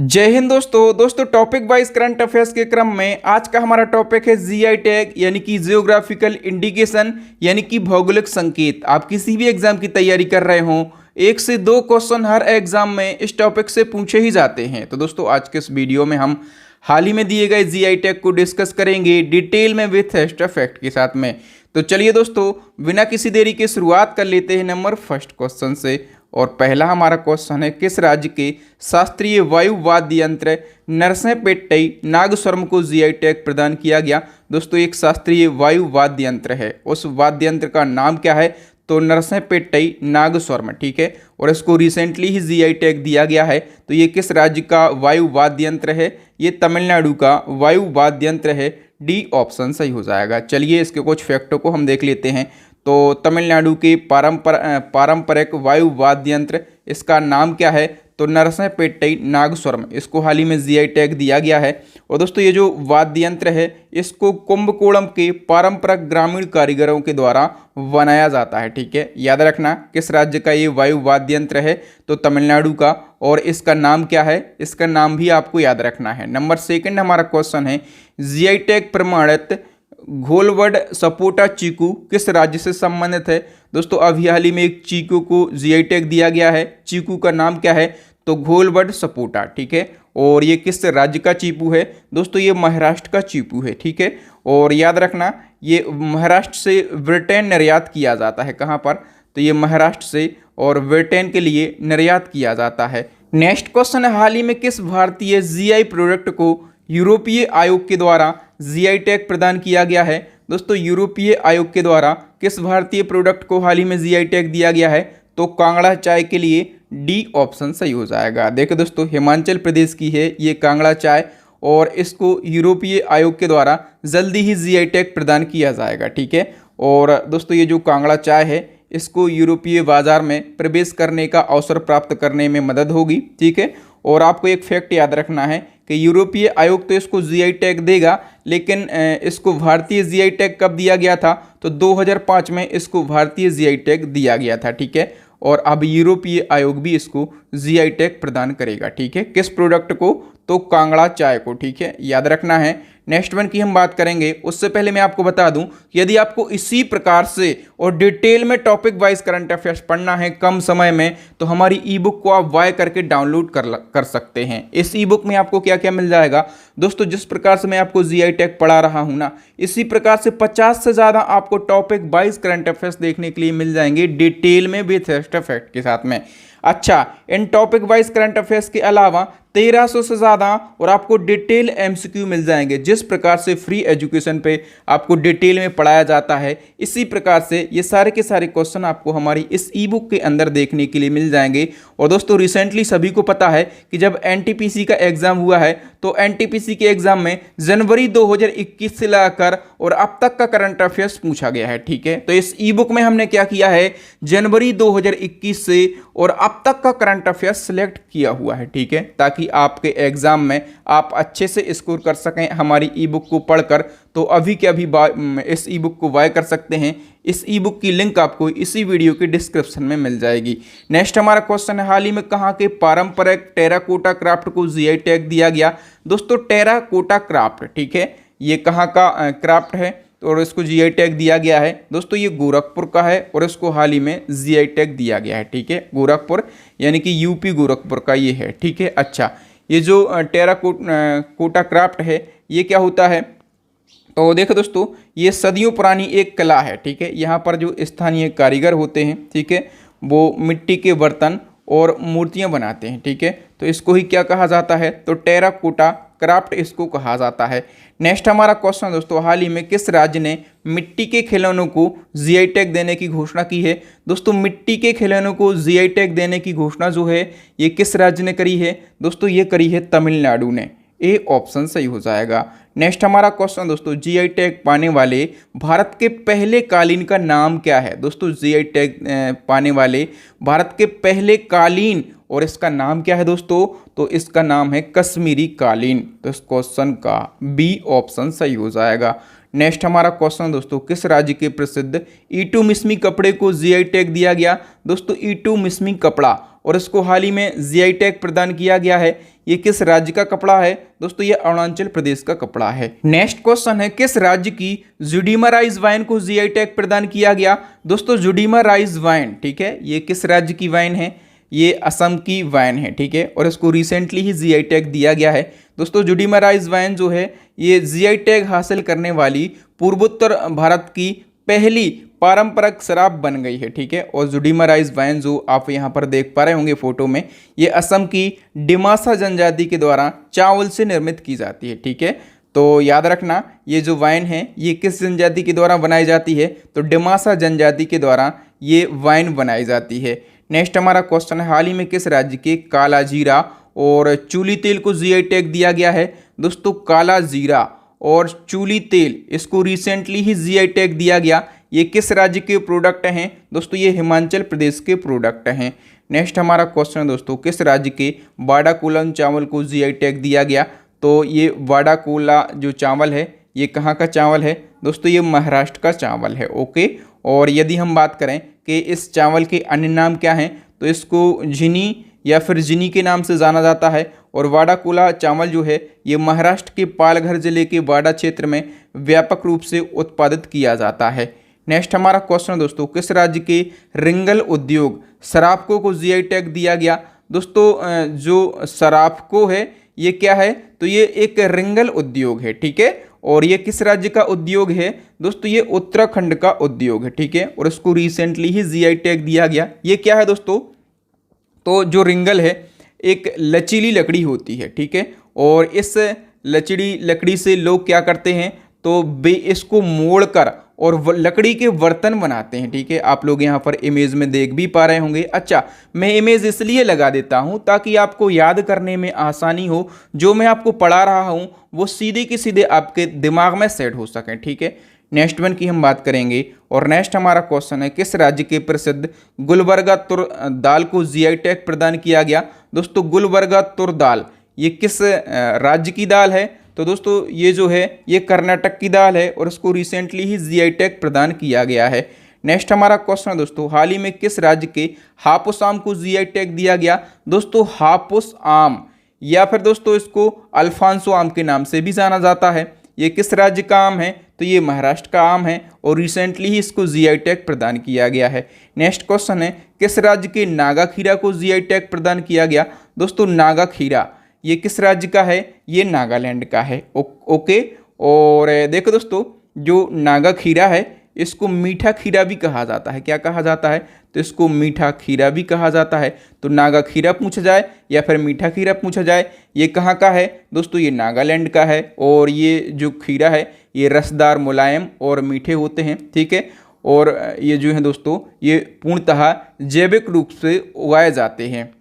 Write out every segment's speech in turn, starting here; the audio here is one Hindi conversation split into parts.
जय हिंद दोस्तों टॉपिक वाइज करंट अफेयर्स के क्रम में आज का हमारा टॉपिक है जीआई टैग यानी कि जियोग्राफिकल इंडिकेशन यानी कि भौगोलिक संकेत। आप किसी भी एग्जाम की तैयारी कर रहे हो, एक से दो क्वेश्चन हर एग्जाम में इस टॉपिक से पूछे ही जाते हैं। तो दोस्तों आज के इस वीडियो में हम हाल ही में दिए गए जीआई टैग को डिस्कस करेंगे डिटेल में विथ एक्स्ट्रा फैक्ट के साथ में। तो चलिए दोस्तों बिना किसी देरी के शुरुआत कर लेते हैं नंबर फर्स्ट क्वेश्चन से। और पहला हमारा क्वेश्चन है, किस राज्य के शास्त्रीय वायु वाद्य यंत्र नरसिंहपेट्टई नागस्वरम को जीआई टैग प्रदान किया गया। दोस्तों एक शास्त्रीय वायु वाद्य यंत्र है, उस वाद्य यंत्र का नाम क्या है? तो नरसिंहपेट्टई नागस्वरम, ठीक है। और इसको रिसेंटली ही जीआई टैग दिया गया है। तो ये किस राज्य का वायु वाद्य यंत्र है? ये तमिलनाडु का वायु वाद्य यंत्र है। डी ऑप्शन सही हो जाएगा। चलिए इसके कुछ फैक्टों को हम देख लेते हैं। तो तमिलनाडु के पारंपरिक वायु वाद्य यंत्र, इसका नाम क्या है? तो नरसिंहपेट्टई नागस्वरम, इसको हाल ही में जीआई टैग दिया गया है। और दोस्तों ये जो वाद्य यंत्र है इसको कुंभकोणम के पारंपरिक ग्रामीण कारीगरों के द्वारा बनाया जाता है, ठीक है। याद रखना किस राज्य का ये वायु वाद्य यंत्र है? तो तमिलनाडु का। और इसका नाम क्या है? इसका नाम भी आपको याद रखना है। नंबर सेकंड हमारा क्वेश्चन है, जीआई टैग प्रमाणित घोलवड सपोटा चीकू किस राज्य से संबंधित है? दोस्तों अभी हाल ही में एक चीकू को जीआई टैग दिया गया है। चीकू का नाम क्या है? तो घोलवड सपोटा, ठीक है। और ये किस राज्य का चीकू है? दोस्तों ये महाराष्ट्र का चीकू है, ठीक है। और याद रखना ये महाराष्ट्र से ब्रिटेन निर्यात किया जाता है। कहाँ पर? तो ये महाराष्ट्र से और ब्रिटेन के लिए निर्यात किया जाता है। नेक्स्ट क्वेश्चन है, हाल ही में किस भारतीय जीआई प्रोडक्ट को यूरोपीय आयोग के द्वारा जीआई टैग प्रदान किया गया है? दोस्तों यूरोपीय आयोग के द्वारा किस भारतीय प्रोडक्ट को हाल ही में जीआई टैग दिया गया है? तो कांगड़ा चाय के लिए डी ऑप्शन सही हो जाएगा। देखो दोस्तों हिमाचल प्रदेश की है ये कांगड़ा चाय, और इसको यूरोपीय आयोग के द्वारा जल्दी ही जीआई टैग प्रदान किया जाएगा, ठीक है। और दोस्तों ये जो कांगड़ा चाय है इसको यूरोपीय बाजार में प्रवेश करने का अवसर प्राप्त करने में मदद होगी, ठीक है। और आपको एक फैक्ट याद रखना है कि यूरोपीय आयोग तो इसको जीआई टैग देगा, लेकिन इसको भारतीय जीआई टैग कब दिया गया था? तो 2005 में इसको भारतीय जीआई टैग दिया गया था, ठीक है। और अब यूरोपीय आयोग भी इसको जीआई टैग प्रदान करेगा, ठीक है। किस प्रोडक्ट को? तो कांगड़ा चाय को, ठीक है, याद रखना है। नेक्स्ट वन की हम बात करेंगे, उससे पहले मैं आपको बता दूं कि यदि आपको इसी प्रकार से और डिटेल में टॉपिक वाइज करंट अफेयर्स पढ़ना है कम समय में, तो हमारी ई बुक को आप बाय करके डाउनलोड कर सकते हैं। इस ई बुक में आपको क्या क्या मिल जाएगा? दोस्तों जिस प्रकार से मैं आपको जीआई टैग पढ़ा रहा हूं ना, इसी प्रकार से 50 से ज़्यादा आपको टॉपिक वाइज करंट अफेयर्स देखने के लिए मिल जाएंगे डिटेल में विथ एक्स्ट्रा फैक्ट के साथ में। अच्छा, इन टॉपिक वाइज करंट अफेयर्स के अलावा 1300 से ज़्यादा और आपको डिटेल एमसीक्यू मिल जाएंगे। जिस प्रकार से फ्री एजुकेशन पे आपको डिटेल में पढ़ाया जाता है, इसी प्रकार से ये सारे के सारे क्वेश्चन आपको हमारी इस ई बुक के अंदर देखने के लिए मिल जाएंगे। और दोस्तों रिसेंटली सभी को पता है कि जब एनटीपीसी का एग्ज़ाम हुआ है तो एनटीपीसी के एग्ज़ाम में जनवरी 2021 से लाकर और अब तक का करंट अफेयर्स पूछा गया है, ठीक है। तो इस ई बुक में हमने क्या किया है, जनवरी 2021 से और अब तक का करंट अफेयर्स सिलेक्ट किया हुआ है, ठीक है, ताकि आपके एग्जाम में आप अच्छे से स्कोर कर सकें हमारी ई बुक को पढ़कर। तो अभी के अभी इस ई बुक को बाय कर सकते हैं। इस ई बुक की लिंक आपको इसी वीडियो के डिस्क्रिप्शन में मिल जाएगी। नेक्स्ट हमारा क्वेश्चन है, हाल ही में कहाँ के पारंपरिक टेराकोटा क्राफ्ट को जीआई टैग दिया गया? दोस्तों टेराकोटा क्राफ्ट, ठीक है, ये कहाँ का क्राफ्ट है और इसको जीआई टैग दिया गया है? दोस्तों ये गोरखपुर का है और इसको हाल ही में जीआई टैग दिया गया है, ठीक है। गोरखपुर यानी कि यूपी गोरखपुर का ये है, ठीक है। अच्छा, ये जो टेराकोटा क्राफ्ट है ये क्या होता है? तो देखो दोस्तों ये सदियों पुरानी एक कला है, ठीक है। यहाँ पर जो स्थानीय कारीगर होते हैं, ठीक है, वो मिट्टी के बर्तन और मूर्तियाँ बनाते हैं, ठीक है। तो इसको ही क्या कहा जाता है? तो टेराकोटा क्राफ्ट इसको कहा जाता है। नेक्स्ट हमारा क्वेश्चन दोस्तों, हाल ही में किस राज्य ने मिट्टी के खिलौनों को जीआई टैग देने की घोषणा की है? दोस्तों मिट्टी के खिलौनों को जीआई टैग देने की घोषणा जो है ये किस राज्य ने करी है? दोस्तों ये करी है तमिलनाडु ने। ए ऑप्शन सही हो जाएगा। नेक्स्ट हमारा क्वेश्चन दोस्तों, जीआई टैग पाने वाले भारत के पहले कालीन का नाम क्या है? दोस्तों जीआई टैग पाने वाले भारत के पहले कालीन, और इसका नाम क्या है दोस्तों? तो इसका नाम है कश्मीरी कालीन। तो इस क्वेश्चन का बी ऑप्शन सही हो जाएगा। नेक्स्ट हमारा क्वेश्चन दोस्तों, किस राज्य के प्रसिद्ध ईटू मिस्मी कपड़े को जीआई टैग दिया गया? दोस्तों ईटू मिस्मी कपड़ा, और इसको हाल ही में जीआई टैग प्रदान किया गया है। ये किस राज्य का कपड़ा है? दोस्तों ये अरुणाचल प्रदेश का कपड़ा है। नेक्स्ट क्वेश्चन है, किस राज्य की जुडीमा राइस वाइन को जीआई टैग प्रदान किया गया? दोस्तों जुडीमा राइस वाइन, ठीक है, ये किस राज्य की वाइन है? ये असम की वाइन है, ठीक है, और इसको रिसेंटली ही जीआई टैग दिया गया है। दोस्तों जुडीमा राइस वाइन जो है ये जीआई टैग हासिल करने वाली पूर्वोत्तर भारत की पहली पारंपरिक शराब बन गई है, ठीक है। और जुडीमा राइस वाइन जो आप यहाँ पर देख पा रहे होंगे फोटो में, ये असम की डिमासा जनजाति के द्वारा चावल से निर्मित की जाती है, ठीक है। तो याद रखना ये जो वाइन है ये किस जनजाति के द्वारा बनाई जाती है? तो डिमासा जनजाति के द्वारा ये वाइन बनाई जाती है। नेक्स्ट हमारा क्वेश्चन है, हाल ही में किस राज्य के काला जीरा और चूली तेल को जीआई टैग दिया गया है? दोस्तों काला जीरा और चूली तेल, इसको रिसेंटली ही जीआई टैग दिया गया। ये किस राज्य के प्रोडक्ट हैं? दोस्तों ये हिमाचल प्रदेश के प्रोडक्ट हैं। नेक्स्ट हमारा क्वेश्चन है दोस्तों, किस राज्य के बाडाकोलन चावल को जीआई टैग दिया गया? तो ये बाडाकोला जो चावल है ये कहाँ का चावल है? दोस्तों ये महाराष्ट्र का चावल है, ओके। और यदि हम बात करें कि इस चावल के अन्य नाम क्या हैं, तो इसको झिनी या फिर जिनी के नाम से जाना जाता है। और वाडाकोला चावल जो है ये महाराष्ट्र के पालघर जिले के वाडा क्षेत्र में व्यापक रूप से उत्पादित किया जाता है। नेक्स्ट हमारा क्वेश्चन दोस्तों, किस राज्य के रिंगल उद्योग सराफको को जीआई टैग दिया गया? दोस्तों जो सराफको है ये क्या है? तो ये एक रिंगल उद्योग है, ठीक है। और ये किस राज्य का उद्योग है? दोस्तों ये उत्तराखंड का उद्योग है, ठीक है। और इसको रिसेंटली ही जीआई टैग दिया गया। ये क्या है दोस्तों? तो जो रिंगल है एक लचीली लकड़ी होती है, ठीक है। और इस लचीली लकड़ी से लोग क्या करते हैं? तो इसको मोड़कर और लकड़ी के बर्तन बनाते हैं, ठीक है। आप लोग यहाँ पर इमेज में देख भी पा रहे होंगे। अच्छा, मैं इमेज इसलिए लगा देता हूँ ताकि आपको याद करने में आसानी हो। जो मैं आपको पढ़ा रहा हूँ वो सीधे के सीधे आपके दिमाग में सेट हो सके, ठीक है। नेक्स्ट वन की हम बात करेंगे और नेक्स्ट हमारा क्वेश्चन है, किस राज्य के प्रसिद्ध गुलबर्गा तुर दाल को जीआई टैग प्रदान किया गया? दोस्तों गुलबर्गा तुर दाल ये किस राज्य की दाल है? तो दोस्तों ये जो है ये कर्नाटक की दाल है और इसको रिसेंटली ही जीआई टैग प्रदान किया गया है। नेक्स्ट हमारा क्वेश्चन है दोस्तों, हाल ही में किस राज्य के हापुस आम को जीआई टैग दिया गया? दोस्तों हापुस आम या फिर दोस्तों इसको अल्फांसो आम के नाम से भी जाना जाता है। ये किस राज्य का आम है? तो ये महाराष्ट्र का आम है और रिसेंटली ही इसको जीआई टैग प्रदान किया गया है। नेक्स्ट क्वेश्चन है, किस राज्य के नागा खीरा को जीआई टैग प्रदान किया गया? दोस्तों नागा खीरा ये किस राज्य का है? ये नागालैंड का है, ओके। और देखो दोस्तों जो नागा खीरा है इसको मीठा खीरा भी कहा जाता है। क्या कहा जाता है? तो इसको मीठा खीरा भी कहा जाता है। तो नागा खीरा पूछा जाए या फिर मीठा खीरा पूछा जाए, ये कहाँ का है? दोस्तों ये नागालैंड का है। और ये जो खीरा है ये रसदार, मुलायम और मीठे होते हैं, ठीक है। और ये जो है दोस्तों ये पूर्णतः जैविक रूप से उगाए जाते हैं।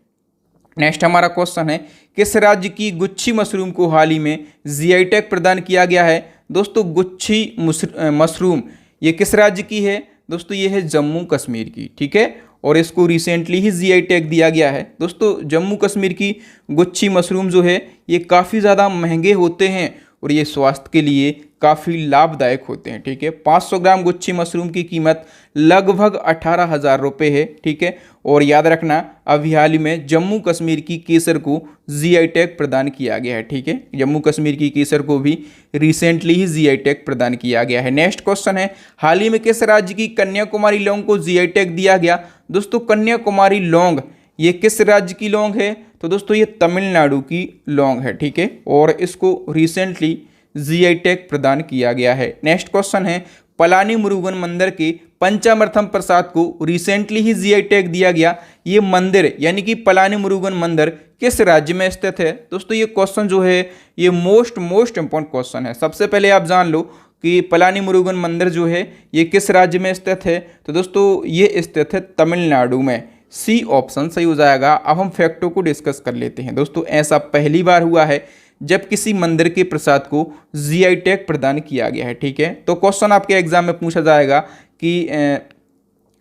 नेक्स्ट हमारा क्वेश्चन है, किस राज्य की गुच्छी मशरूम को हाल ही में जीआई टैग प्रदान किया गया है? दोस्तों गुच्छी मशरूम ये किस राज्य की है? दोस्तों ये है जम्मू कश्मीर की, ठीक है। और इसको रिसेंटली ही जीआई टैग दिया गया है। दोस्तों जम्मू कश्मीर की गुच्छी मशरूम जो है ये काफ़ी ज़्यादा महंगे होते हैं और ये स्वास्थ्य के लिए काफ़ी लाभदायक होते हैं, ठीक है। 500 ग्राम गुच्छी मशरूम की कीमत लगभग 18,000 रुपये है, ठीक है। और याद रखना अभी हाल ही में जम्मू कश्मीर की केसर को जीआई टैग प्रदान किया गया है, ठीक है। जम्मू कश्मीर की केसर को भी रिसेंटली ही जीआई टैग प्रदान किया गया है। नेक्स्ट क्वेश्चन है, हाल ही में किस राज्य की कन्याकुमारी लौंग को जीआई टैग दिया गया? दोस्तों कन्याकुमारी लौंग ये किस राज्य की लौंग है? तो दोस्तों ये तमिलनाडु की लौंग है, ठीक है। और इसको रिसेंटली जीआई टैग प्रदान किया गया है। नेक्स्ट क्वेश्चन है, पलानी मुरुगन मंदिर के पंचामृतम प्रसाद को रिसेंटली ही जीआई टैग दिया गया। ये मंदिर यानी कि पलानी मुरुगन मंदिर किस राज्य में स्थित है? दोस्तों ये क्वेश्चन जो है ये मोस्ट इंपॉर्टेंट क्वेश्चन है। सबसे पहले आप जान लो कि पलानी मुरुगन मंदिर जो है ये किस राज्य में स्थित है? तो दोस्तों ये स्थित है तमिलनाडु में। सी ऑप्शन सही हो जाएगा। अब हम फैक्टों को डिस्कस कर लेते हैं। दोस्तों ऐसा पहली बार हुआ है जब किसी मंदिर के प्रसाद को जीआई टैग प्रदान किया गया है, ठीक है। तो क्वेश्चन आपके एग्जाम में पूछा जाएगा कि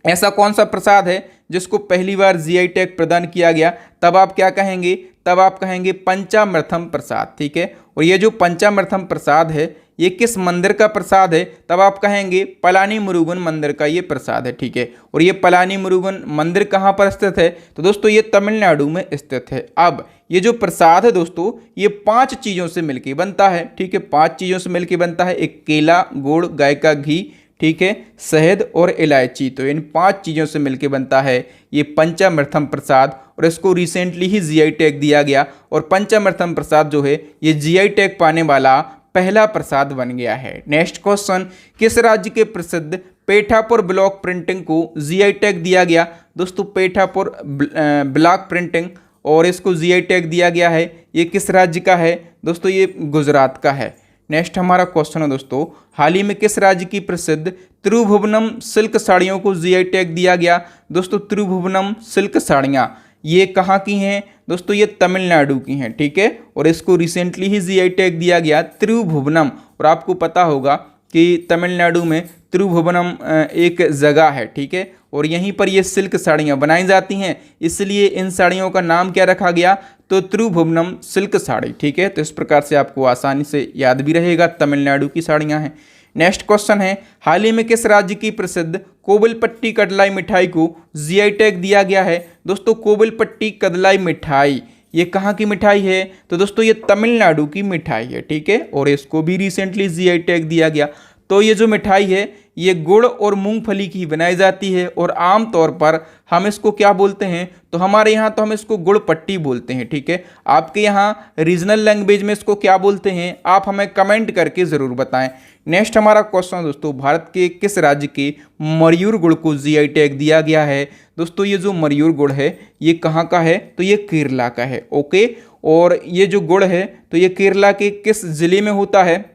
ऐसा कौन सा प्रसाद है जिसको पहली बार जीआई टैग प्रदान किया गया? तब आप क्या कहेंगे? तब आप कहेंगे पंचामृतम प्रसाद, ठीक है। और ये जो पंचामृतम प्रसाद है ये किस मंदिर का प्रसाद है, तब आप कहेंगे पलानी मुरुगन मंदिर का ये प्रसाद है, ठीक है। और ये पलानी मुरुगन मंदिर कहाँ पर स्थित है, तो दोस्तों ये तमिलनाडु में स्थित है। अब ये जो प्रसाद है दोस्तों, ये 5 चीज़ों से मिलके बनता है, ठीक है। 5 चीज़ों से मिलके बनता है, एक केला, गुड़, गाय का घी, ठीक है, शहद और इलायची। तो इन 5 चीज़ों से मिलके बनता है ये पंचामृतम प्रसाद, और इसको रिसेंटली ही जीआई टैग दिया गया। और पंचामृतम प्रसाद जो है ये जीआई टैग पाने वाला पहला प्रसाद बन गया है। नेक्स्ट क्वेश्चन, किस राज्य के प्रसिद्ध पेठापुर ब्लॉक प्रिंटिंग को जीआई टैग दिया गया। दोस्तों पेठापुर ब्लॉक प्रिंटिंग और इसको जीआई टैग दिया गया है, ये किस राज्य का है, दोस्तों ये गुजरात का है। नेक्स्ट हमारा क्वेश्चन है दोस्तों, हाल ही में किस राज्य की प्रसिद्ध त्रिभुवनम सिल्क साड़ियों को जीआई टैग दिया गया। दोस्तों त्रिभुवनम सिल्क साड़ियाँ ये कहाँ की हैं, दोस्तों ये तमिलनाडु की हैं, ठीक है। और इसको रिसेंटली ही जीआई टैग दिया गया त्रिभुवनम। और आपको पता होगा कि तमिलनाडु में त्रिभुवनम एक जगह है, ठीक है। और यहीं पर ये सिल्क साड़ियाँ बनाई जाती हैं, इसलिए इन साड़ियों का नाम क्या रखा गया, तो त्रिभुवनम सिल्क साड़ी, ठीक है। तो इस प्रकार से आपको आसानी से याद भी रहेगा, तमिलनाडु की साड़ियाँ हैं। नेक्स्ट क्वेश्चन है, हाल ही में किस राज्य की प्रसिद्ध कोविलपट्टी कदलाई मिठाई को जीआई टैग दिया गया है। दोस्तों कोविलपट्टी कदलाई मिठाई ये कहाँ की मिठाई है, तो दोस्तों ये तमिलनाडु की मिठाई है, ठीक है। और इसको भी रिसेंटली जीआई टैग दिया गया। तो ये जो मिठाई है ये गुड़ और मूंगफली की बनाई जाती है, और आम तौर पर हम इसको क्या बोलते हैं, तो हमारे यहाँ तो हम इसको गुड़ पट्टी बोलते हैं, ठीक है। आपके यहाँ रीजनल लैंग्वेज में इसको क्या बोलते हैं, आप हमें कमेंट करके ज़रूर बताएं। नेक्स्ट हमारा क्वेश्चन दोस्तों, भारत के किस राज्य के मयूर गुड़ को जीआई टैग दिया गया है। दोस्तों ये जो मयूर गुड़ है ये कहाँ का है, तो ये केरला का है, ओके। और ये जो गुड़ है तो ये केरला के किस ज़िले में होता है,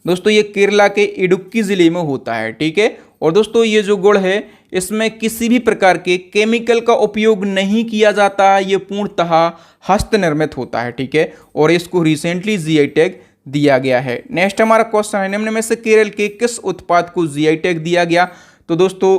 दोस्तों ये केरला के इडुक्की ज़िले में होता है, ठीक है। और दोस्तों ये जो गुड़ है इसमें किसी भी प्रकार के केमिकल का उपयोग नहीं किया जाता है, ये पूर्णतः हस्त निर्मित होता है, ठीक है। और इसको रिसेंटली जीआई टैग दिया गया है। नेक्स्ट हमारा क्वेश्चन है, निम्न में से केरल के किस उत्पाद को जीआई टैग दिया गया। तो दोस्तों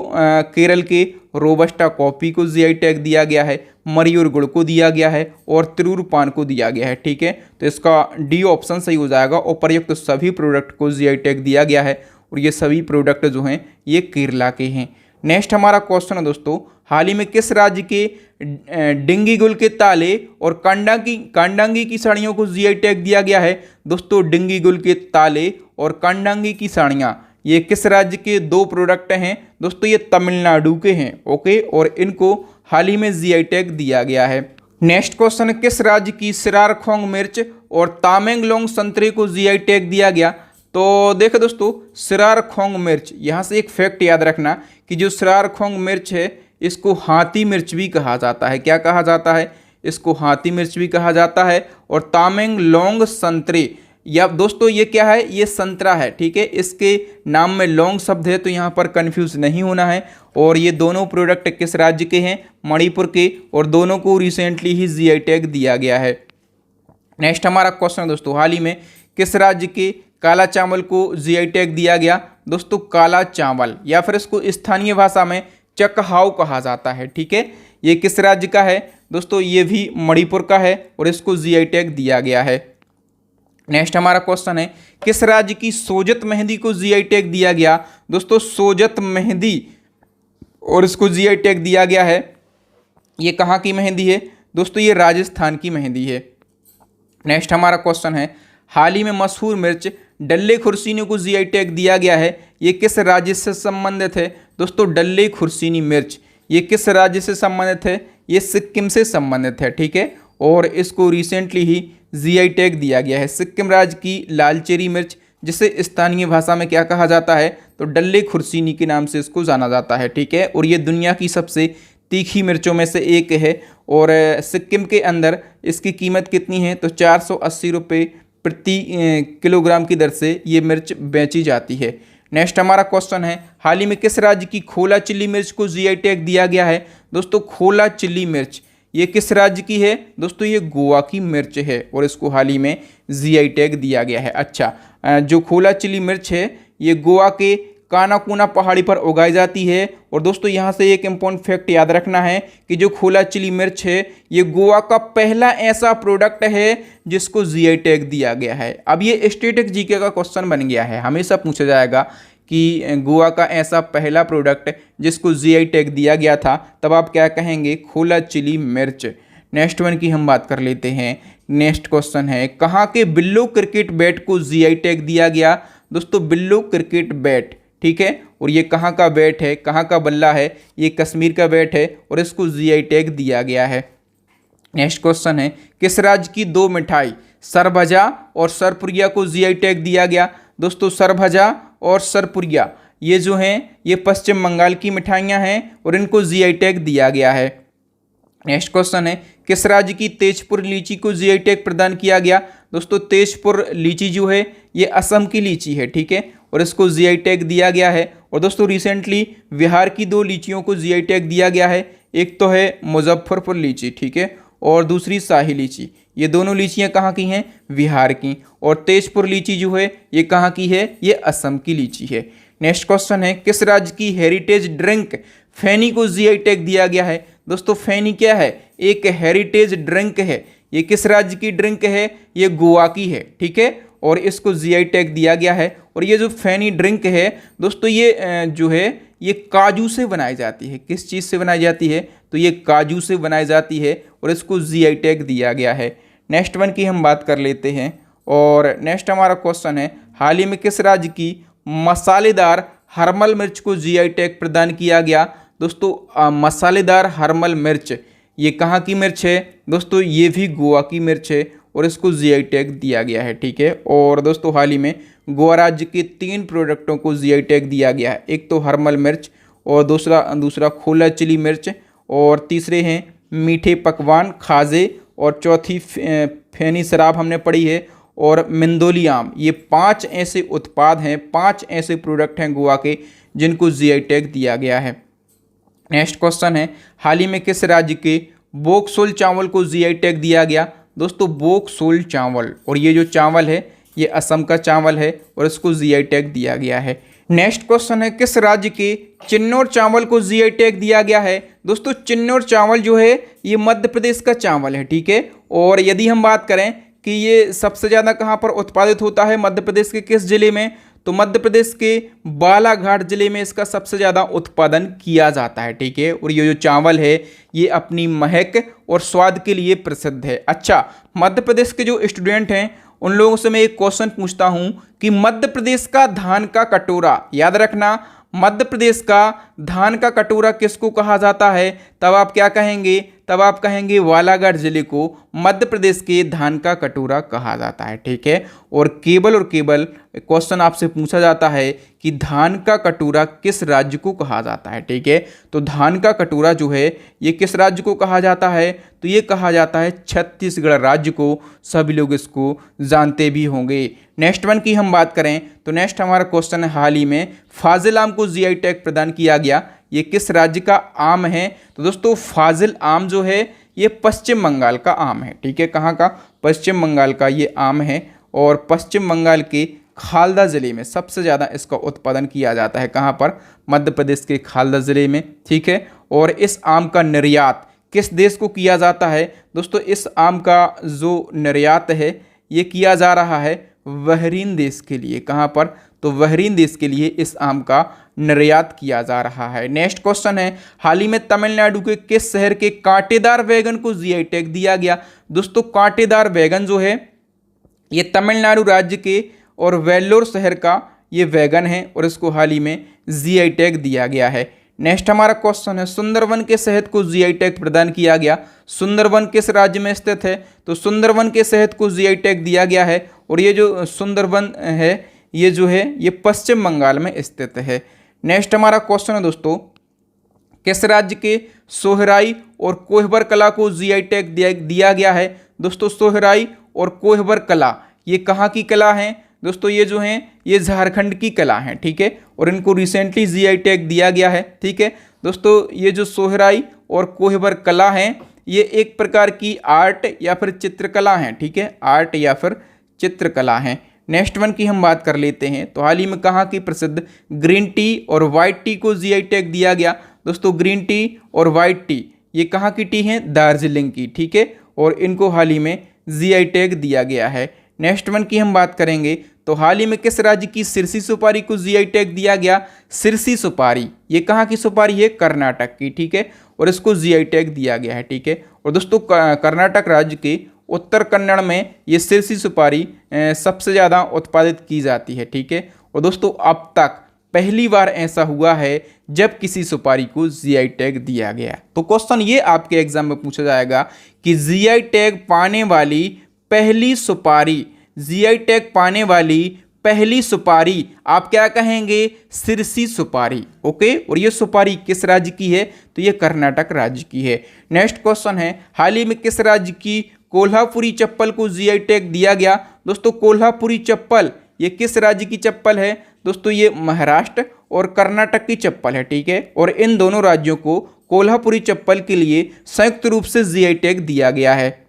केरल के रोबस्टा कॉफी को जीआई टैग दिया गया है, मयूर गुड़ को दिया गया है, और तिरूर पान को दिया गया है, ठीक है। तो इसका डी ऑप्शन सही हो जाएगा। उपर्युक्त तो सभी प्रोडक्ट को जीआई टैग दिया गया है, और ये सभी प्रोडक्ट जो हैं ये केरला के हैं। नेक्स्ट हमारा क्वेश्चन है दोस्तों, हाल ही में किस राज्य के डिंगीगुल के ताले और कांडांगी की साड़ियों को जीआई टैग दिया गया है। दोस्तों डिंगीगुल के ताले और कांडांगी की साड़ियाँ ये किस राज्य के 2 प्रोडक्ट हैं, दोस्तों ये तमिलनाडु के हैं, ओके। और इनको हाल ही में जीआई टैग दिया गया है। नेक्स्ट क्वेश्चन है, किस राज्य की सिरारखोंग मिर्च और तामेंगलोंग संतरे को जीआई टैग दिया गया। तो देखो दोस्तों सिरारखोंग मिर्च, यहाँ से एक फैक्ट याद रखना कि जो सिरारखोंग मिर्च है इसको हाथी मिर्च भी कहा जाता है। क्या कहा जाता है, इसको हाथी मिर्च भी कहा जाता है। और तामेंगलोंग संतरे, या दोस्तों ये क्या है, ये संतरा है, ठीक है। इसके नाम में लौंग शब्द है, तो यहाँ पर कंफ्यूज नहीं होना है। और ये दोनों प्रोडक्ट किस राज्य के हैं, मणिपुर के, और दोनों को रिसेंटली ही जीआई टैग दिया गया है। नेक्स्ट हमारा क्वेश्चन है दोस्तों, हाल ही में किस राज्य के काला चावल को जीआई टैग दिया गया। दोस्तों काला चावल, या फिर इसको स्थानीय भाषा में चकहाव कहा जाता है, ठीक है। ये किस राज्य का है, दोस्तों ये भी मणिपुर का है, और इसको जीआई टैग दिया गया है। नेक्स्ट हमारा क्वेश्चन है, किस राज्य की सोजत मेहंदी को जीआई टैग दिया गया। दोस्तों सोजत मेहंदी, और इसको जीआई टैग दिया गया है, ये कहाँ की मेहंदी है, दोस्तों ये राजस्थान की मेहंदी है। नेक्स्ट हमारा क्वेश्चन है, हाल ही में मशहूर मिर्च डल्ले खुर्सीनी को जीआई टैग दिया गया है, ये किस राज्य से संबंधित है। दोस्तों डल्ले खुर्सीनी मिर्च ये किस राज्य से संबंधित है, ये सिक्किम से संबंधित है, ठीक है। और इसको रिसेंटली ही जीआई टैग दिया गया है। सिक्किम राज्य की लाल चेरी मिर्च, जिसे स्थानीय भाषा में क्या कहा जाता है, तो डल्ले खुर्सीनी के नाम से इसको जाना जाता है, ठीक है। और ये दुनिया की सबसे तीखी मिर्चों में से एक है। और सिक्किम के अंदर इसकी कीमत कितनी है, तो 480 रुपये प्रति किलोग्राम की दर से ये मिर्च बेची जाती है। नेक्स्ट हमारा क्वेश्चन है, हाल ही में किस राज्य की खोला चिल्ली मिर्च को जीआई टैग दिया गया है। दोस्तों खोला चिल्ली मिर्च ये किस राज्य की है, दोस्तों ये गोवा की मिर्च है, और इसको हाल ही में जीआई टैग दिया गया है। अच्छा जो खोला चिल्ली मिर्च है ये गोवा के कानाकूना पहाड़ी पर उगाई जाती है। और दोस्तों यहाँ से एक इम्पोर्टेंट फैक्ट याद रखना है कि जो खोला चिली मिर्च है ये गोवा का पहला ऐसा प्रोडक्ट है जिसको जीआई टैग दिया गया है। अब ये स्टैटिक जीके का क्वेश्चन बन गया है, हमेशा पूछा जाएगा कि गोवा का ऐसा पहला प्रोडक्ट जिसको जीआई टैग दिया गया था, तब आप क्या कहेंगे? खोला चिली मिर्च। नेक्स्ट वन की हम बात कर लेते हैं। नेक्स्ट क्वेश्चन है, कहाँ के बिल्लो क्रिकेट बैट को जीआई टैग दिया गया? दोस्तों बिल्लो क्रिकेट बैट, ठीक है, और ये कहाँ का बैट है, कहाँ का बल्ला है? ये कश्मीर का बैट है और इसको जीआई टैग दिया गया है। नेक्स्ट क्वेश्चन है, किस राज्य की दो मिठाई सरभजा और सरपुरिया को जीआई टैग दिया गया? दोस्तों सरभजा और सरपुरिया ये जो हैं ये पश्चिम बंगाल की मिठाइयाँ हैं और इनको जीआई टैग दिया गया है। नेक्स्ट क्वेश्चन है, किस राज्य की तेजपुर लीची को जीआई टैग प्रदान किया गया? दोस्तों तेजपुर लीची जो है ये असम की लीची है, ठीक है, और इसको जीआई टैग दिया गया है। और दोस्तों रिसेंटली बिहार की दो लीचियों को जीआई टैग दिया गया है, एक तो है मुजफ्फरपुर लीची, ठीक है, और दूसरी शाही लीची। ये दोनों लीचियां कहाँ की हैं? बिहार की। और तेजपुर लीची जो है ये कहाँ की है? ये असम की लीची है। नेक्स्ट क्वेश्चन है, किस राज्य की हेरिटेज ड्रिंक फैनी को जीआई टैग दिया गया है? दोस्तों फैनी क्या है? एक हेरिटेज ड्रिंक है। ये किस राज्य की ड्रिंक है? ये गोवा की है, ठीक है, और इसको जीआई टैग दिया गया है। और ये जो फैनी ड्रिंक है दोस्तों ये जो है ये काजू से बनाई जाती है। किस चीज़ से बनाई जाती है? तो ये काजू से बनाई जाती है और इसको जीआई टैग दिया गया है। नेक्स्ट वन की हम बात कर लेते हैं। और नेक्स्ट हमारा क्वेश्चन है, हाल ही में किस राज्य की मसालेदार हरमल मिर्च को जीआई टैग प्रदान किया गया? दोस्तों मसालेदार हरमल मिर्च ये कहाँ की मिर्च है? दोस्तों ये भी गोवा की मिर्च है और इसको जीआई टैग दिया गया है, ठीक है। और दोस्तों हाल ही में गोवा राज्य के 3 प्रोडक्टों को जीआई टैग दिया गया है, एक तो हरमल मिर्च और दूसरा खोला चिली मिर्च और तीसरे हैं मीठे पकवान खाजे और चौथी फैनी शराब हमने पढ़ी है और मिंदोली आम। ये 5 ऐसे उत्पाद हैं, 5 ऐसे प्रोडक्ट हैं गोवा के जिनको जीआई टैग दिया गया है। नेक्स्ट क्वेश्चन है, हाल ही में किस राज्य के बोकसोल चावल को जीआई टैग दिया गया? दोस्तों बोकसोल चावल, और ये जो चावल है ये असम का चावल है और इसको जीआई टैग दिया गया है। नेक्स्ट क्वेश्चन है, किस राज्य के चिन्नौर चावल को जीआई टैग दिया गया है? दोस्तों चिन्नौर चावल जो है ये मध्य प्रदेश का चावल है, ठीक है। और यदि हम बात करें कि ये सबसे ज़्यादा कहाँ पर उत्पादित होता है, मध्य प्रदेश के किस जिले में? तो मध्य प्रदेश के बालाघाट जिले में इसका सबसे ज़्यादा उत्पादन किया जाता है, ठीक है। और ये जो चावल है ये अपनी महक और स्वाद के लिए प्रसिद्ध है। अच्छा, मध्य प्रदेश के जो स्टूडेंट हैं उन लोगों से मैं एक क्वेश्चन पूछता हूं कि मध्य प्रदेश का धान का कटोरा, याद रखना मध्य प्रदेश का धान का कटोरा किसको कहा जाता है? तब आप क्या कहेंगे? तब आप कहेंगे बालाघाट जिले को मध्य प्रदेश के धान का कटोरा कहा जाता है, ठीक है। और केवल क्वेश्चन आपसे पूछा जाता है कि धान का कटोरा किस राज्य को कहा जाता है, ठीक है। तो धान का कटोरा जो है ये किस राज्य को कहा जाता है? तो ये कहा जाता है छत्तीसगढ़ राज्य को। सभी लोग इसको जानते भी होंगे। नेक्स्ट वन की हम बात करें तो नेक्स्ट हमारा क्वेश्चन है, हाल ही में फाजिल आम को जीआई टैग प्रदान किया गया, ये किस राज्य का आम है? तो दोस्तों फाजिल आम जो है ये पश्चिम बंगाल का आम है, ठीक है। कहाँ का? पश्चिम बंगाल का ये आम है और पश्चिम बंगाल के खालदा ज़िले में सबसे ज़्यादा इसका उत्पादन किया जाता है। कहाँ पर? मध्य प्रदेश के खालदा ज़िले में, ठीक है। और इस आम का निर्यात किस देश को किया जाता है? दोस्तों इस आम का जो निर्यात है ये किया जा रहा है बहरीन देश के लिए। कहाँ पर? तो बहरीन देश के लिए इस आम का निर्यात किया जा रहा है। नेक्स्ट क्वेश्चन है, हाल ही में तमिलनाडु के किस शहर के कांटेदार बैगन को जीआई टैग दिया गया? दोस्तों कांटेदार बैगन जो है ये तमिलनाडु राज्य के और वेल्लोर शहर का ये बैगन है और इसको हाल ही में जीआई टैग दिया गया है। नेक्स्ट हमारा क्वेश्चन है, सुंदरवन के शहद को जीआई टैग प्रदान किया गया। सुंदरवन किस राज्य में स्थित है? तो सुंदरवन के शहद को जीआई टैग दिया गया है और ये जो सुंदरवन है ये जो है ये पश्चिम बंगाल में स्थित है। नेक्स्ट हमारा क्वेश्चन है दोस्तों, किस राज्य के सोहराई और कोहबर कला को जीआई टैग दिया गया है? दोस्तों सोहराई और कोहबर कला ये कहाँ की कला हैं? दोस्तों ये जो हैं ये झारखंड की कला हैं, ठीक है, और इनको रिसेंटली जीआई टैग दिया गया है, ठीक है। दोस्तों ये जो सोहराई और कोहबर कला हैं ये एक प्रकार की आर्ट या फिर चित्रकला हैं, ठीक है, आर्ट या फिर चित्रकला हैं। नेक्स्ट वन की हम बात कर लेते हैं। तो हाल ही में कहाँ की प्रसिद्ध ग्रीन टी और वाइट टी को जीआई टैग दिया गया। दोस्तों ग्रीन टी और वाइट टी ये कहाँ की टी हैं, दार्जिलिंग की, ठीक है, और इनको हाल ही में जीआई टैग दिया गया है। नेक्स्ट वन की हम बात करेंगे तो हाल ही में किस राज्य की सिरसी सुपारी को जीआई टैग दिया गया। सिरसी सुपारी ये कहाँ की सुपारी है, कर्नाटक की, ठीक है, और इसको जीआई टैग दिया गया है, ठीक है। और दोस्तों कर्नाटक राज्य के उत्तर कन्नड़ में ये सिरसी सुपारी सबसे ज़्यादा उत्पादित की जाती है, ठीक है। और दोस्तों अब तक पहली बार ऐसा हुआ है जब किसी सुपारी को जीआई टैग दिया गया। तो क्वेश्चन ये आपके एग्जाम में पूछा जाएगा कि जीआई टैग पाने वाली पहली सुपारी, जीआई टैग पाने वाली पहली सुपारी आप क्या कहेंगे, सिरसी सुपारी, ओके। और ये सुपारी किस राज्य की है, तो ये कर्नाटक राज्य की है। नेक्स्ट क्वेश्चन है हाल ही में किस राज्य की कोल्हापुरी चप्पल को जीआई टैग दिया गया। दोस्तों कोल्हापुरी चप्पल ये किस राज्य की चप्पल है, दोस्तों ये महाराष्ट्र और कर्नाटक की चप्पल है, ठीक है। और इन दोनों राज्यों को कोल्हापुरी चप्पल के लिए संयुक्त रूप से जीआई टैग दिया गया है।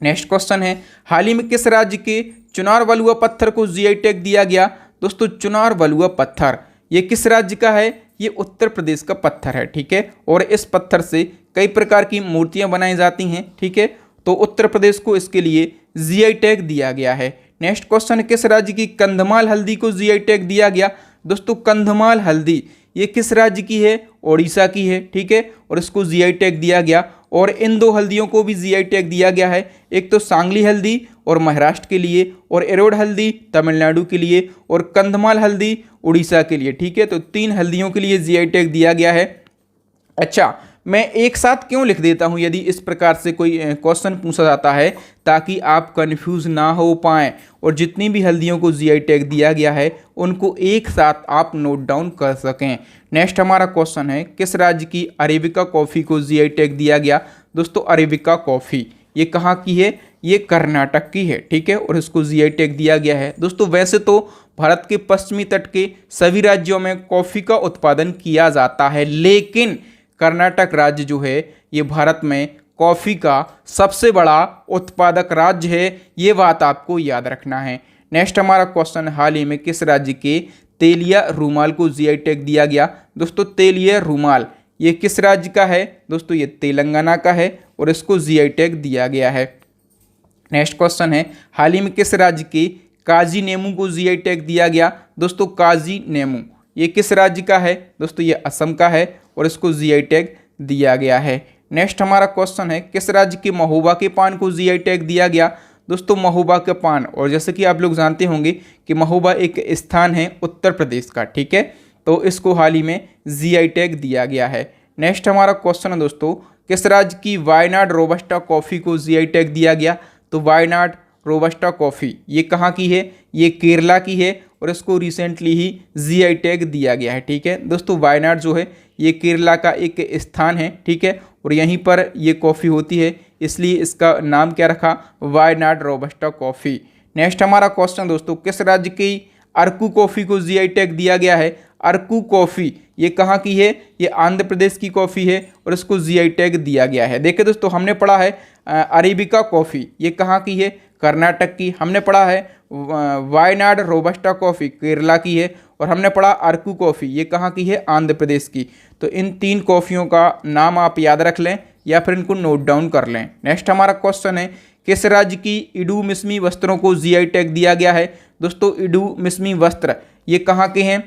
नेक्स्ट क्वेश्चन है हाल ही में किस राज्य के चुनार वलुआ पत्थर को जीआई टैग दिया गया। दोस्तों चुनार वलुआ पत्थर ये किस राज्य का है, ये उत्तर प्रदेश का पत्थर है, ठीक है। और इस पत्थर से कई प्रकार की मूर्तियां बनाई जाती हैं, ठीक है। तो उत्तर प्रदेश को इसके लिए जीआई टैग दिया गया है। नेक्स्ट क्वेश्चन किस राज्य की कंधमाल हल्दी को जीआई टैग दिया गया। दोस्तों कंधमाल हल्दी ये किस राज्य की है, ओडिशा की है, ठीक है, और इसको जीआई टैग दिया गया। और इन दो हल्दियों को भी जीआई टैग दिया गया है, एक तो सांगली हल्दी और महाराष्ट्र के लिए, और एरोड हल्दी तमिलनाडु के लिए, और कंधमाल हल्दी उड़ीसा के लिए, ठीक है। तो 3 हल्दियों के लिए जीआई टैग दिया गया है। अच्छा मैं एक साथ क्यों लिख देता हूं यदि इस प्रकार से कोई क्वेश्चन पूछा जाता है, ताकि आप कंफ्यूज ना हो पाएं और जितनी भी हल्दियों को जीआई टैग दिया गया है उनको एक साथ आप नोट डाउन कर सकें। नेक्स्ट हमारा क्वेश्चन है किस राज्य की अरेबिका कॉफ़ी को जीआई टैग दिया गया। दोस्तों अरेबिका कॉफ़ी ये कहाँ की है, ये कर्नाटक की है, ठीक है, और इसको जीआई टैग दिया गया है। दोस्तों वैसे तो भारत के पश्चिमी तट के सभी राज्यों में कॉफ़ी का उत्पादन किया जाता है, लेकिन कर्नाटक राज्य जो है ये भारत में कॉफ़ी का सबसे बड़ा उत्पादक राज्य है, ये बात आपको याद रखना है। नेक्स्ट हमारा क्वेश्चन हाल ही में किस राज्य के तेलिया रूमाल को जीआई टैग दिया गया। दोस्तों तेलिया रूमाल ये किस राज्य का है, दोस्तों ये तेलंगाना का है, और इसको जीआई टैग दिया गया है। नेक्स्ट क्वेश्चन है हाल ही में किस राज्य के काजी नेमू को जीआई टैग दिया गया। दोस्तों काजी नेमू ये किस राज्य का है, दोस्तों ये असम का है, और इसको जीआई टैग दिया गया है। नेक्स्ट हमारा क्वेश्चन है किस राज्य के महोबा के पान को जीआई टैग दिया गया। दोस्तों महोबा के पान, और जैसे कि आप लोग जानते होंगे कि महोबा एक स्थान है उत्तर प्रदेश का, ठीक है, तो इसको हाल ही में जीआई टैग दिया गया है। नेक्स्ट हमारा क्वेश्चन है दोस्तों किस राज्य की वायनाड रोबस्टा कॉफ़ी को जीआई टैग दिया गया। तो वायनाड रोबस्टा कॉफ़ी ये कहाँ की है, ये केरला की है, और इसको रिसेंटली ही जीआई टैग दिया गया है, ठीक है। दोस्तों वायनाड जो है ये केरला का एक स्थान है, ठीक है, और यहीं पर ये कॉफ़ी होती है, इसलिए इसका नाम क्या रखा, वायनाड रोबस्टा कॉफ़ी। नेक्स्ट हमारा क्वेश्चन दोस्तों किस राज्य की अरकू कॉफ़ी को जीआई टैग दिया गया है। अरकू कॉफ़ी ये कहाँ की है, ये आंध्र प्रदेश की कॉफ़ी है, और इसको जीआई टैग दिया गया है। देखिए दोस्तों हमने पढ़ा है अरेबिका कॉफ़ी ये कहाँ की है, कर्नाटक की, हमने पढ़ा है वायनाड रोबस्टा कॉफ़ी केरला की है, और हमने पढ़ा अरकू कॉफ़ी ये कहाँ की है, आंध्र प्रदेश की। तो इन 3 कॉफ़ियों का नाम आप याद रख लें या फिर इनको नोट डाउन कर लें। नेक्स्ट हमारा क्वेश्चन है किस राज्य की इडू मिसमी वस्त्रों को जीआई टैग दिया गया है। दोस्तों इडू मिसमी वस्त्र ये कहाँ के हैं,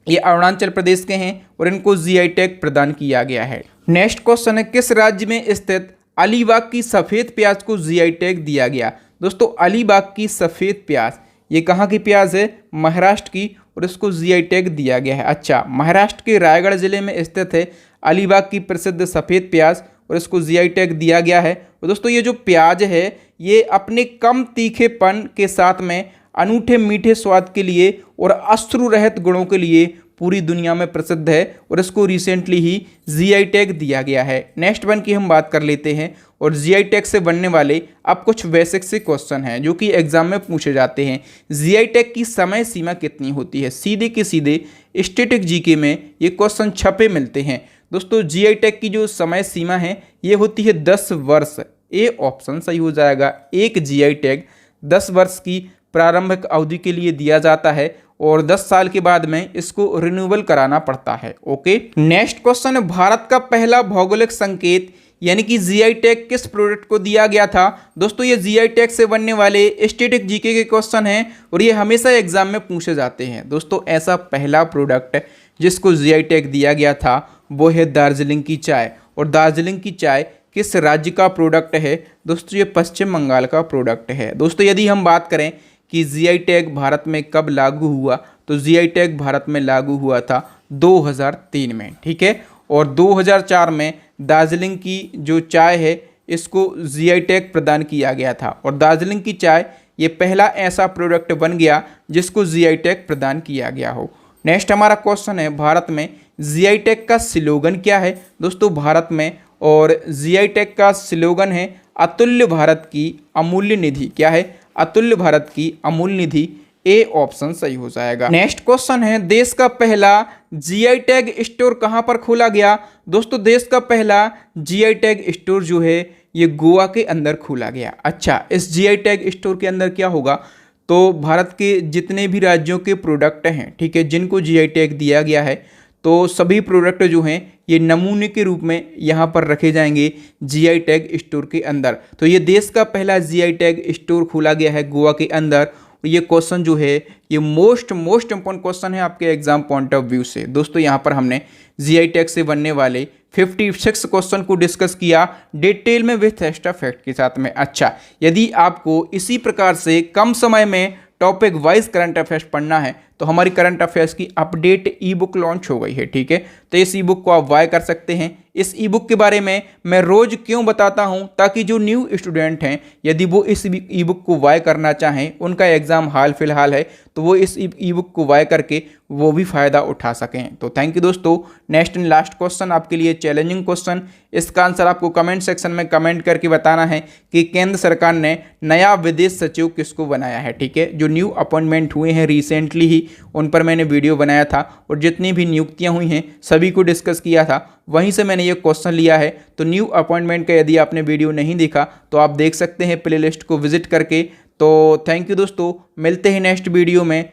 ये अरुणाचल प्रदेश के हैं, और इनको जीआई टैग प्रदान किया गया है। नेक्स्ट क्वेश्चन है किस राज्य में स्थित अलीबाग की सफ़ेद प्याज को जीआई टैग दिया गया। दोस्तों अलीबाग की सफ़ेद प्याज ये कहाँ की प्याज है, महाराष्ट्र की, और इसको जीआई टैग दिया गया है। अच्छा महाराष्ट्र के रायगढ़ जिले में स्थित है अलीबाग की प्रसिद्ध सफ़ेद प्याज, और इसको जीआई टैग दिया गया है। और दोस्तों ये जो प्याज है ये अपने कम तीखेपन के साथ में अनूठे मीठे स्वाद के लिए और अश्रु रहित गुणों के लिए पूरी दुनिया में प्रसिद्ध है, और इसको रिसेंटली ही जीआई टैग दिया गया है। नेक्स्ट वन की हम बात कर लेते हैं, और जीआई टैग से बनने वाले अब कुछ बेसिक से क्वेश्चन हैं जो कि एग्जाम में पूछे जाते हैं। जीआई टैग की समय सीमा कितनी होती है, सीधे के सीधे स्टैटिक जीके में ये क्वेश्चन छपे मिलते हैं। दोस्तों जीआई टैग की जो समय सीमा है ये होती है 10 वर्ष। ए ऑप्शन सही हो जाएगा, एक जीआई टैग 10 वर्ष की प्रारंभिक अवधि के लिए दिया जाता है और 10 साल के बाद में इसको रिन्यूअल कराना पड़ता है। ओके, नेक्स्ट क्वेश्चन है, भारत का पहला भौगोलिक संकेत यानी कि जीआई टैग किस प्रोडक्ट को दिया गया था। दोस्तों ये जीआई टैग से बनने वाले स्टैटिक जीके के क्वेश्चन हैं और ये हमेशा एग्जाम में पूछे जाते हैं। दोस्तों ऐसा पहला प्रोडक्ट जिसको जीआई टैग दिया गया था वो है दार्जिलिंग की चाय। और दार्जिलिंग की चाय किस राज्य का प्रोडक्ट है। दोस्तों ये पश्चिम बंगाल का प्रोडक्ट है। दोस्तों यदि हम बात करें कि जीआई टैग भारत में कब लागू हुआ, तो जीआई टैग भारत में लागू हुआ था 2003 में, ठीक है। और 2004 में दार्जिलिंग की जो चाय है इसको जीआई टैग प्रदान किया गया था और दार्जिलिंग की चाय ये पहला ऐसा प्रोडक्ट बन गया जिसको जीआई टैग प्रदान किया गया हो। नेक्स्ट हमारा क्वेश्चन है, भारत में जीआई टैग का स्लोगन क्या है। दोस्तों भारत में और जीआई टैग का स्लोगन है अतुल्य भारत की अमूल्य निधि। क्या है? अतुल्य भारत की अमूल्य निधि। ए ऑप्शन सही हो जाएगा। नेक्स्ट क्वेश्चन है, देश का पहला जीआई टैग स्टोर कहां पर खोला गया। दोस्तों देश का पहला जीआई टैग स्टोर जो है ये गोवा के अंदर खोला गया। अच्छा, इस जीआई टैग स्टोर के अंदर क्या होगा, तो भारत के जितने भी राज्यों के प्रोडक्ट हैं, ठीक है, जिनको जीआई टैग दिया गया है, तो सभी प्रोडक्ट जो हैं ये नमूने के रूप में यहाँ पर रखे जाएंगे जीआई टैग स्टोर के अंदर। तो ये देश का पहला जीआई टैग स्टोर खोला गया है गोवा के अंदर। ये क्वेश्चन जो है ये मोस्ट इंपॉर्टेंट क्वेश्चन है आपके एग्जाम पॉइंट ऑफ व्यू से। दोस्तों यहाँ पर हमने जीआई टैग से बनने वाले 56 क्वेश्चन को डिस्कस किया डिटेल में विथ एक्स्ट्रा फैक्ट के साथ में। अच्छा, यदि आपको इसी प्रकार से कम समय में टॉपिक वाइज करंट अफेयर्स पढ़ना है तो हमारी करंट अफेयर्स की अपडेट ई बुक लॉन्च हो गई है, ठीक है। तो इस ई बुक को आप बाय कर सकते हैं। इस ई बुक के बारे में मैं रोज क्यों बताता हूं, ताकि जो न्यू स्टूडेंट हैं यदि वो इस ई बुक को बाय करना चाहें, उनका एग्जाम हाल फिलहाल है, तो वो इस ई बुक को बाय करके वो भी फायदा उठा सकें। तो थैंक यू दोस्तों। नेक्स्ट एंड लास्ट क्वेश्चन आपके लिए चैलेंजिंग क्वेश्चन, इसका आंसर आपको कमेंट सेक्शन में कमेंट करके बताना है कि केंद्र सरकार ने नया विदेश सचिव किसको बनाया है, ठीक है। जो न्यू अपॉइंटमेंट हुए हैं रिसेंटली ही, उन पर मैंने वीडियो बनाया था और जितनी भी नियुक्तियां हुई हैं सभी को डिस्कस किया था, वहीं से मैंने ये क्वेश्चन लिया है। तो न्यू अपॉइंटमेंट का यदि आपने वीडियो नहीं देखा तो आप देख सकते हैं प्लेलिस्ट को विजिट करके। तो थैंक यू दोस्तों, मिलते हैं नेक्स्ट वीडियो में।